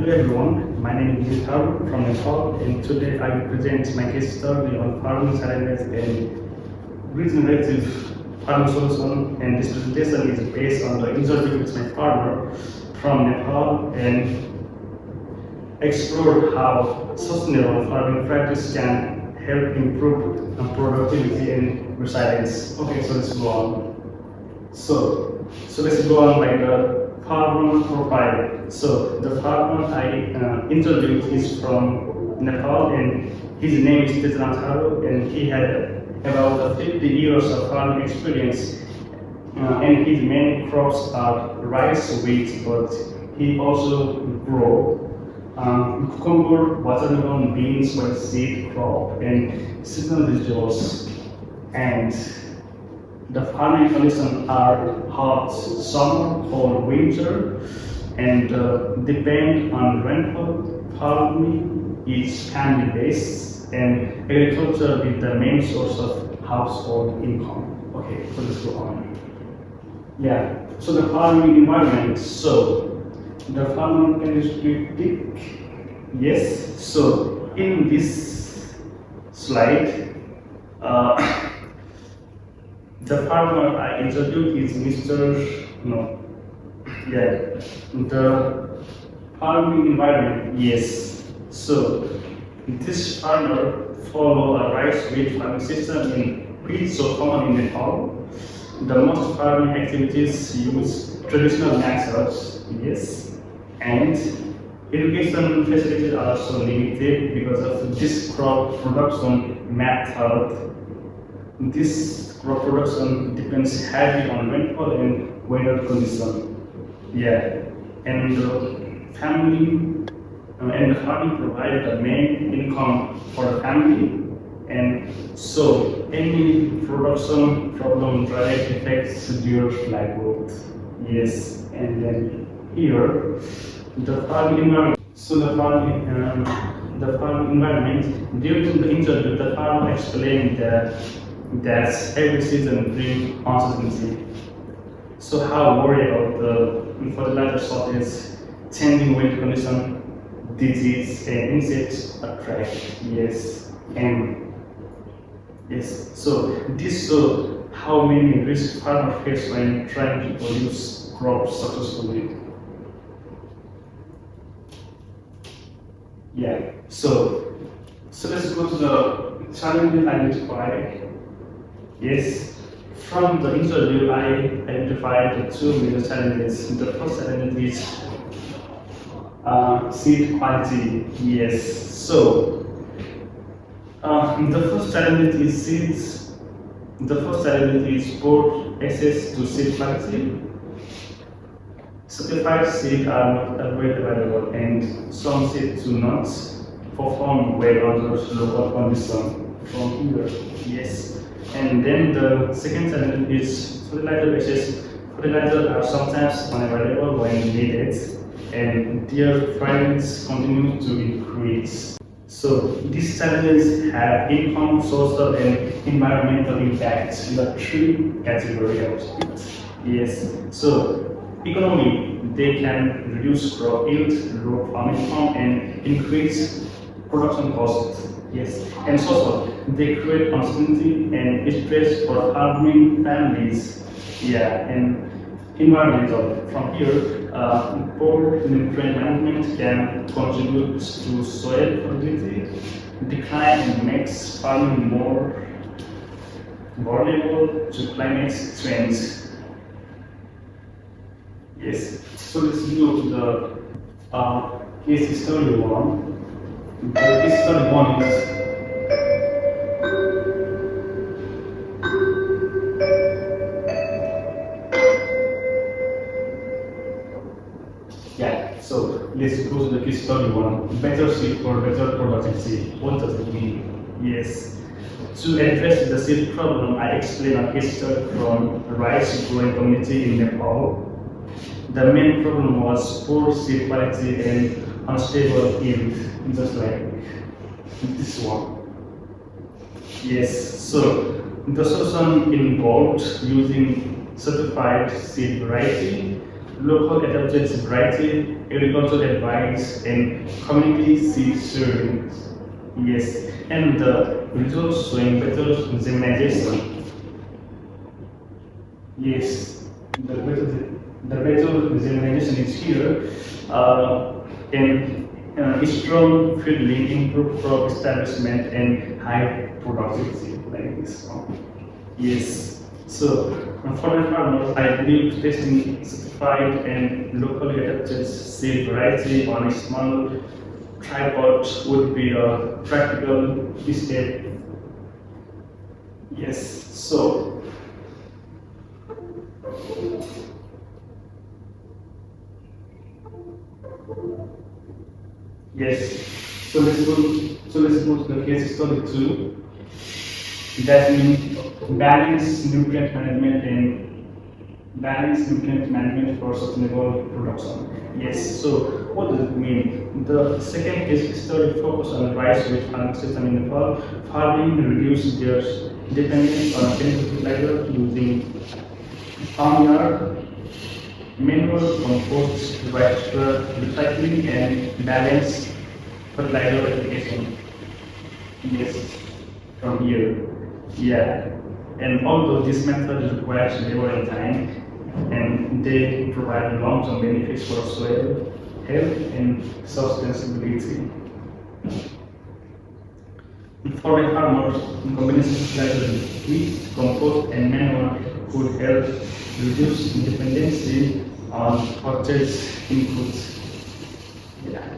Hello everyone, my name is Harun from Nepal, and today I will present my case study on farming challenges and regenerative farming solution. And this presentation is based on the interview with my farmer from Nepal and explore how sustainable farming practice can help improve productivity and resilience. Okay, so let's go on. So let's go on by the farmer profile. So the farmer I interviewed is from Nepal, and his name is Tharu, and he had about 50 years of farming experience. And his main crops are rice, wheat, but he also grow cucumber, watermelon, beans, white seed crop, and seasonal vegetables. And the farming conditions are hot summer, cold winter, and depend on rainfall. Farming is family based, and agriculture is the main source of household income. Okay, so let's go on. Yeah, so the farming environment. So the farmer can speak. Yes, so in this slide, the farmer I interviewed is Mr. No, yeah, the farming environment. Yes, so this farmer follow a rice wheat farming system in wheat so common in Nepal. The most farming activities use traditional methods. Yes, and irrigation facilities are also limited because of this crop production method. This crop production depends heavily on rainfall and weather condition. Yeah, and the family and the farming provide the main income for the family, and so any production problem directly affects your livelihood. Yes, and then here the farming environment. So the farming environment. During the interview, the farmer explained that every season brings uncertainty. So how worry about the fertilizer shortage, changing weather condition, disease, and insects attract. Yes, and yes. So this shows how many risks farmers face when trying to produce crops successfully. Yeah. So let's go to the challenges identified. Yes. From the interview, I identified the two major challenges. The first challenge is seed quality. Yes. So the first challenge is seeds. The first challenge is poor access to seed quality. Certified seeds are not available, and some seeds do not perform well under local conditions. From here, yes. And then the second challenge is fertilizer access. Fertilizers are sometimes unavailable when needed, and their prices continue to increase. So these challenges have income, social, and environmental impacts in the three categories of it. Yes. So economy, they can reduce crop yield, lower farm income, and increase production costs. Yes, and social, they create uncertainty and stress for farming families. Yeah, and environmental. From here, poor nutrient management can contribute to soil fertility decline and makes farming more vulnerable to climate change. Yes, so let's go to the case study one. The case study one is yeah. So let's go to the case study one. Better seed for better productivity. What does it mean? Yes. To address the seed problem, I explain a case study from a rice growing community in Nepal. The main problem was poor seed quality and unstable yield, just like this one. Yes, so the solution involved using certified seed variety, local adapted variety, agricultural advice, and community seed sharing. Yes, and the results showing better germination. Yes, the better germination is here, and strong fielding, improved crop establishment, and high productivity like this one. Yes. So for the farmers, I believe testing certified and locally adapted seed variety on a small tripod would be a practical step. Yes. So yes. So let's go to the case study two. That means balanced nutrient management for sustainable production. Yes, so what does it mean? The second case study focused on rice wheat farming system in Nepal. Farming reduced their dependence on chemical fertilizer using farmyard, manual compost, recycling, and balanced fertilizer application. Yes, from here. Yeah, and although this method requires labor and time, and they provide long-term benefits for soil health and sustainability. For a farmer, combination fertilizer with wheat, compost, and manure could help reduce dependency on purchased inputs. Yeah.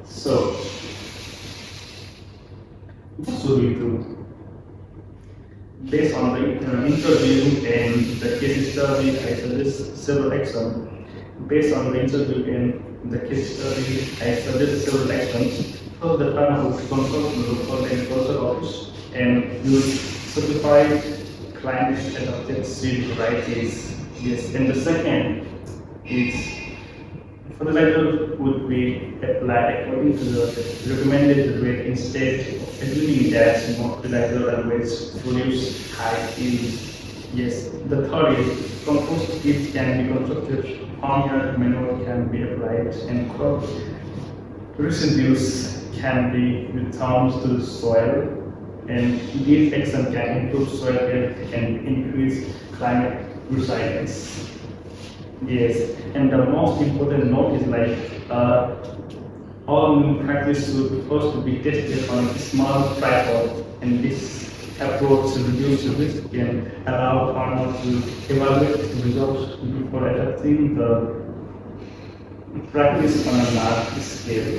So, what should we do? Based on the interview and the case study, I suggest several actions. Based on the interview and the case study, I suggest several actions. First, the farmer would consult the local agricultural office and use certified climate adapted seed varieties. Yes, and the second is fertilizer would be applied according to the recommended rate instead of assuming that more fertilizer and waste produce high yield. Yes. The third is compost pits can be constructed, farmyard manure can be applied, and crop residues can be returned to the soil. And these actions can improve soil health and increase climate resilience. Yes, and the most important note is all new practice should first be tested on a small tripod, and this approach reduces risk and allow farmers to evaluate the results before adapting the practice on a large scale.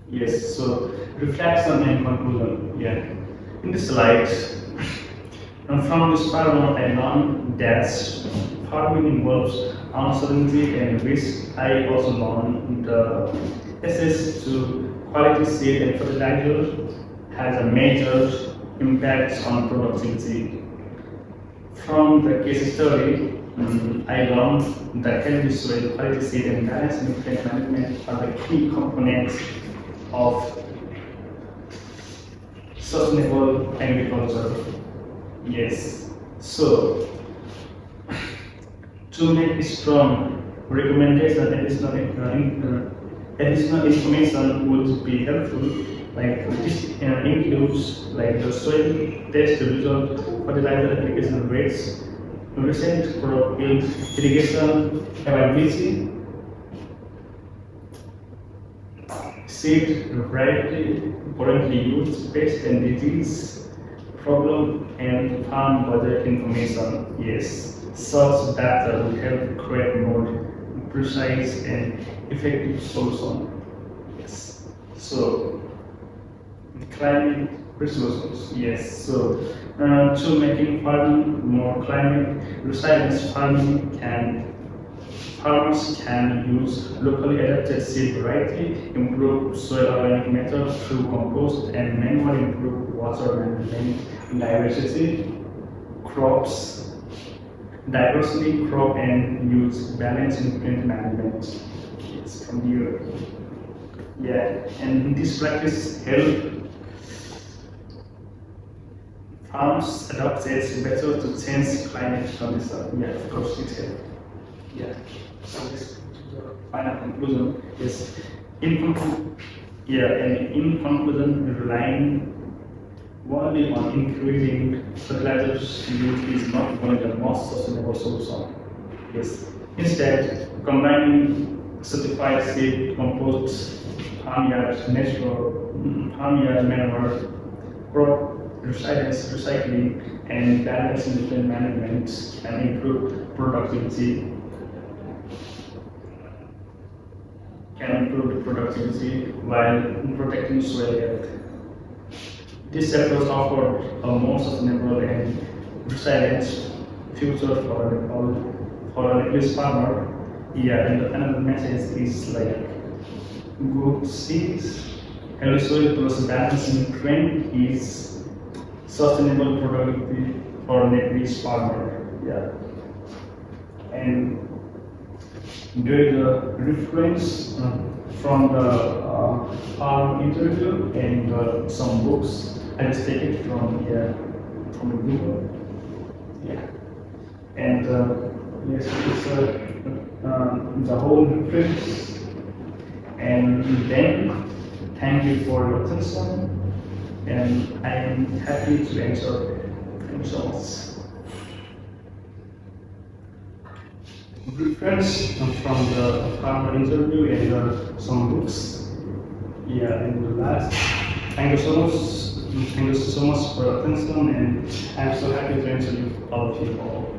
Yes, so reflection and conclusion. Yeah, in this slide. And from this farmer, I learned that farming involves uncertainty and risk. I also learned the access to quality seed and fertilizer has a major impact on productivity. From the case study, I learned that healthy soil, quality seed, and balanced nutrient management are the key components of sustainable agriculture. Yes. So, to make strong recommendation, additional information would be helpful. Like this includes like the soil test result, fertilizer application rates, recent crop yield, irrigation availability, seed variety currently used, pest and disease problem, and farm budget information. Yes, such data will help create more precise and effective solution. Yes. So climate resources. Yes. So to making farming more climate resilient, farmers can use locally adapted seed variety, improve soil organic matter through compost, and manually improve water management, crop and use balanced nutrient management. Yes, from here. Yeah, and this practice help farms adopt its better to change climate conditions. Yeah, of course it can. Yeah. So this the final conclusion is in conclusion, relying only on increasing fertilizers use is not going to be the most sustainable solution. Yes. Instead, combining certified seed, compost, farmyard natural farmyard manure, crop recycling, and balanced nutrient management can improve productivity. While protecting soil health. This approach offers a more sustainable and resilient future for an English farmer. Yeah, and the final message is like good seeds, healthy soil plus balanced nutrient is sustainable productivity for an English farmer. Yeah, and there is a reference from the farm interview and some books. I just take it from Google. Yeah, and yes, it's the whole reference. And then, thank you for your attention, and I am happy to answer questions. Reference from the farmer interview and some books. Yeah, and the last. Thank you so much. Thank you so much for your attention, and I'm so happy to answer you all of you all.